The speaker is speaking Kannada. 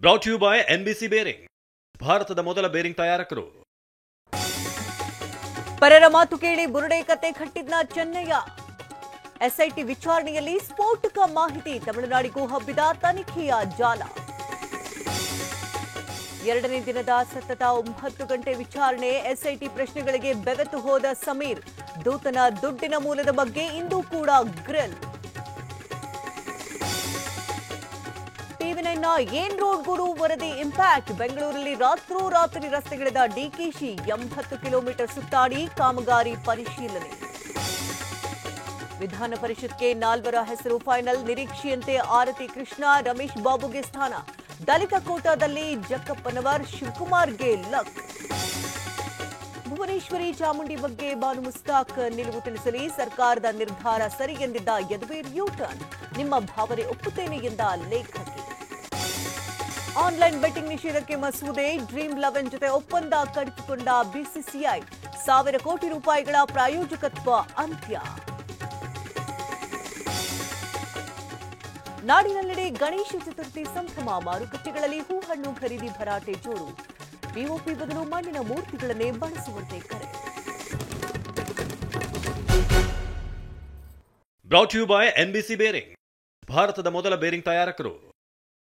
Brought you by NBC bearing, ಭಾರತದ ಮೊದಲ ಬೇರಿಂಗ್ ತಯಾರಕರು. ಪರರ ಮಾತು ಕೇಳಿ ಬುರುಡೆ ಕತೆ ಕಟ್ಟಿದ್ನ ಚೆನ್ನಯ್ಯ. ಎಸ್ಐಟಿ ವಿಚಾರಣೆಯಲ್ಲಿ ಸ್ಫೋಟಕ ಮಾಹಿತಿ, ತಮಿಳುನಾಡಿಗೂ ಹಬ್ಬಿದ ತನಿಖೆಯ ಜಾಲ. ಎರಡನೇ ದಿನದ ಸತತ 9 ಗಂಟೆ ವಿಚಾರಣೆ, ಎಸ್ಐಟಿ ಪ್ರಶ್ನೆಗಳಿಗೆ ಬೆವೆತು ಹೋದ ಸಮೀರ್. ದೂತನ ದುಡ್ಡಿನ ಮೂಲದ ಬಗ್ಗೆ ಇಂದು ಕೂಡ ಗ್ರಿಲ್. ಟಿವಿ9ನ ಏನ್ ರೋಡ್ ಗುರು ವರದಿ ಇಂಪ್ಯಾಕ್ಟ್. ಬೆಂಗಳೂರಲ್ಲಿ ರಾತ್ರೋರಾತ್ರಿ ರಸ್ತೆಗಿಳಿದ ಡಿಕೆಶಿ, 80 ಕಿಲೋಮೀಟರ್ ಸುತ್ತಾಡಿ ಕಾಮಗಾರಿ ಪರಿಶೀಲನೆ. ವಿಧಾನ ಪರಿಷತ್ಗೆ 4 ಹೆಸರು ಫೈನಲ್, ನಿರೀಕ್ಷೆಯಂತೆ ಆರತಿ ಕೃಷ್ಣ, ರಮೇಶ್ ಬಾಬುಗೆ ಸ್ಥಾನ. ದಲಿತ ಕೋಟಾದಲ್ಲಿ ಜಕ್ಕಪ್ಪನವರ್, ಶಿವಕುಮಾರ್ಗೆ ಲಕ್. ಭುವನೇಶ್ವರಿ ಚಾಮುಂಡಿ ಬಗ್ಗೆ ಬಾನು ಮುಸ್ತಾಕ್ ನಿಲುವು ತಿಳಿಸಲಿ, ಸರ್ಕಾರದ ನಿರ್ಧಾರ ಸರಿ ಎಂದಿದ್ದ ಯದುವೀರ್ ಯೂಟರ್ನ್. ನಿಮ್ಮ ಭಾವನೆ ಒಪ್ಪುತ್ತೇನೆ ಎಂದ ಲೇಖಕಿ. ಆನ್ಲೈನ್ ಬೆಟ್ಟಿಂಗ್ ನಿಷೇಧಕ್ಕೆ ಮಸೂದೆ, ಡ್ರೀಮ್11 ಜೊತೆ ಒಪ್ಪಂದ ಕಡಿದುಕೊಂಡ ಬಿಸಿಸಿಐ. 1,000 ಕೋಟಿ ರೂಪಾಯಿಗಳ ಪ್ರಾಯೋಜಕತ್ವ ಅಂತ್ಯ. ನಾಡಿನೆಲ್ಲೆಡೆ ಗಣೇಶ ಚತುರ್ಥಿ ಸಂಭ್ರಮ, ಮಾರುಕಟ್ಟೆಗಳಲ್ಲಿ ಹೂಹಣ್ಣು ಖರೀದಿ ಭರಾಟೆ ಜೋರು. ಪಿಒಪಿ ಬದಲು ಮಣ್ಣಿನ ಮೂರ್ತಿಗಳನ್ನೇ ಬಳಸುವಂತೆ ಕರೆ. Brought you by NBC bearing, ಭಾರತದ ಮೊದಲ ಬೇರಿಂಗ್ ತಯಾರಕರು.